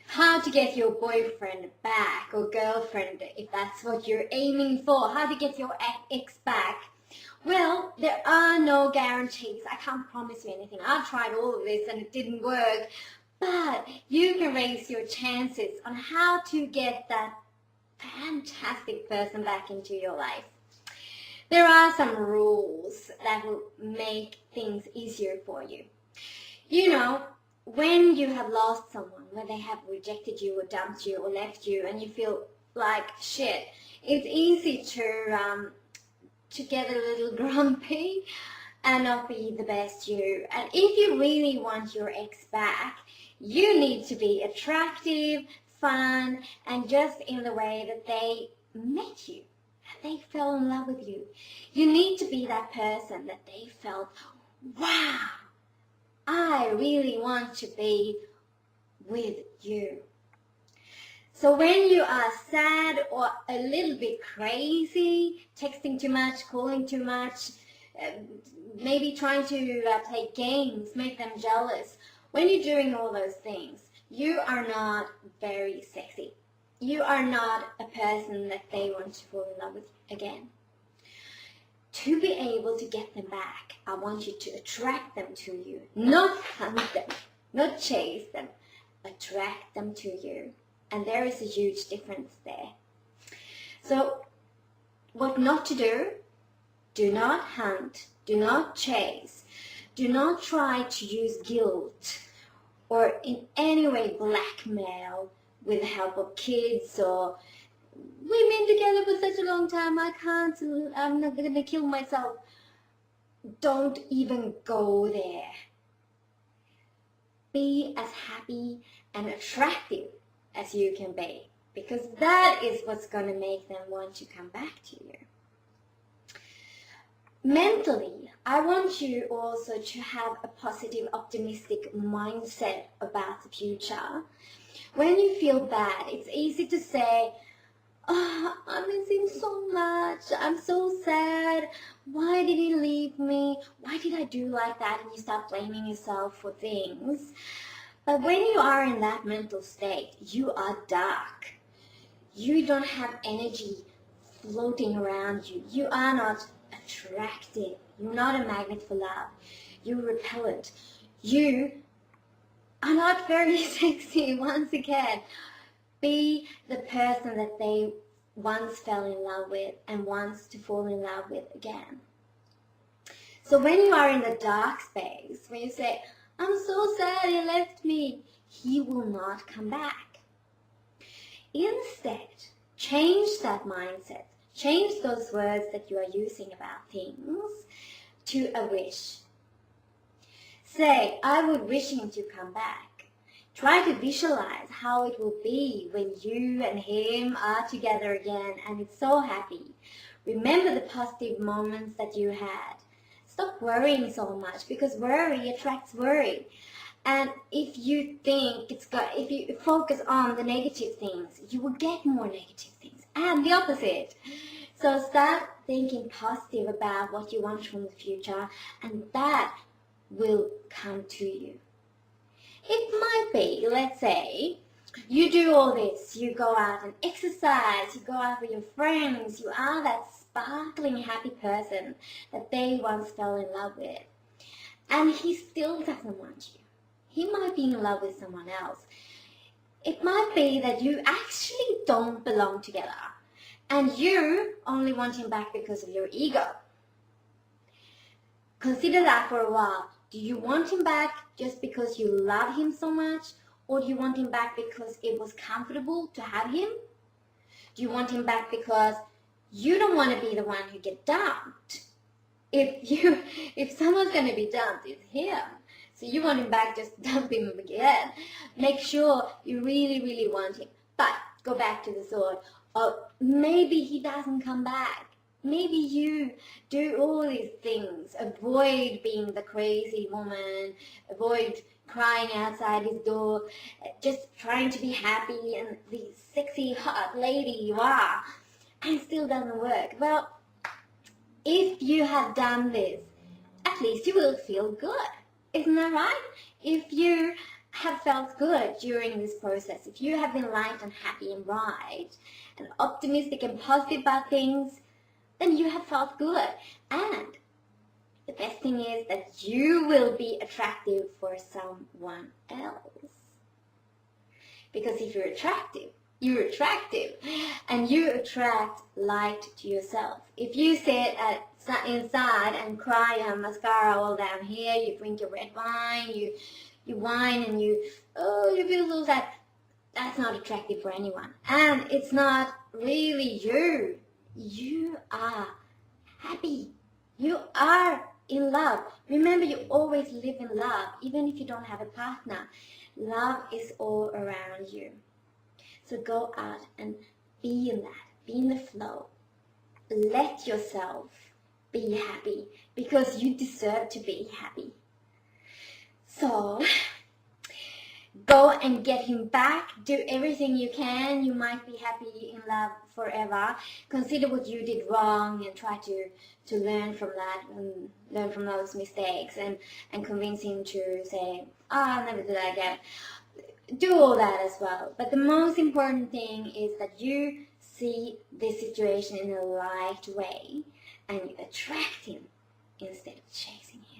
how to get your boyfriend back or girlfriend, if that's what you're aiming for, how to get your ex back. Well, there are no guarantees. I can't promise you anything. I tried all of this and it didn't work. But you can raise your chances on how to get that fantastic person back into your life. There are some rules that will make things easier for you. You know, when you have lost someone, when they have rejected you or dumped you or left you and you feel like shit, it's easy to get a little grumpy and not be the best you. And if you really want your ex back, you need to be attractive, fun, and just in the way that they met you. They fell in love with you. You need to be that person that they felt, wow, I really want to be with you. So when you are sad or a little bit crazy, texting too much, calling too much, maybe trying to play games, make them jealous, when you're doing all those things, you are not very sexy. You are not a person that they want to fall in love with again. To be able to get them back, I want you to attract them to you, not hunt them, not chase them, attract them to you. And there is a huge difference there. So what not to do? Do not hunt, do not chase, do not try to use guilt or in any way blackmail with the help of kids or we've been together for such a long time, I'm not going to kill myself. Don't even go there. Be as happy and attractive as you can be, because that is what's going to make them want to come back to you. Mentally, I want you also to have a positive, optimistic mindset about the future. When you feel bad, it's easy to say, oh, I miss him so much, I'm so sad, why did he leave me, why did I do like that, and you start blaming yourself for things. But when you are in that mental state, you are dark. You don't have energy floating around you. You are not attractive. You're not a magnet for love. You're repellent. You are not very sexy. Once again, be the person that they once fell in love with and wants to fall in love with again. So when you are in the dark space, when you say, I'm so sad he left me, he will not come back. Instead, change that mindset. Change those words that you are using about things to a wish. Say, I would wish him to come back. Try to visualize how it will be when you and him are together again and it's so happy. Remember the positive moments that you had. Stop worrying so much, because worry attracts worry. And if you think if you focus on the negative things, you will get more negative things, and the opposite. So start thinking positive about what you want from the future, and that will come to you. It might be, let's say, you do all this, you go out and exercise, you go out with your friends, you are that sparkling happy person that they once fell in love with, and he still doesn't want you. He might be in love with someone else. It might be that you actually don't belong together and you only want him back because of your ego. Consider that for a while. Do you want him back just because you love him so much, or do you want him back because it was comfortable to have him? Do you want him back because you don't want to be the one who get dumped? If someone's going to be dumped, it's him. So you want him back, just dump him again. Make sure you really, really want him. But go back to the thought, or maybe he doesn't come back. Maybe you do all these things. Avoid being the crazy woman. Avoid crying outside his door. Just trying to be happy and the sexy, hot lady you are. And it still doesn't work. Well, if you have done this, at least you will feel good. Isn't that right? If you have felt good during this process, if you have been light and happy and bright and optimistic and positive about things, then you have felt good. And the best thing is that you will be attractive for someone else. Because if you're attractive, and you attract light to yourself. If you sit inside and cry and mascara all down here, you drink your red wine, you whine and you feel so sad, that's not attractive for anyone. And it's not really you. You are happy. You are in love. Remember, you always live in love, even if you don't have a partner. Love is all around you. So go out and be in that. Be in the flow. Let yourself be happy, because you deserve to be happy. So go and get him back. Do everything you can. You might be happy in love forever. Consider what you did wrong and try to learn from that and learn from those mistakes, and convince him to say, I'll never do that again. Do all that as well. But the most important thing is that you see this situation in a light way and you attract him instead of chasing him.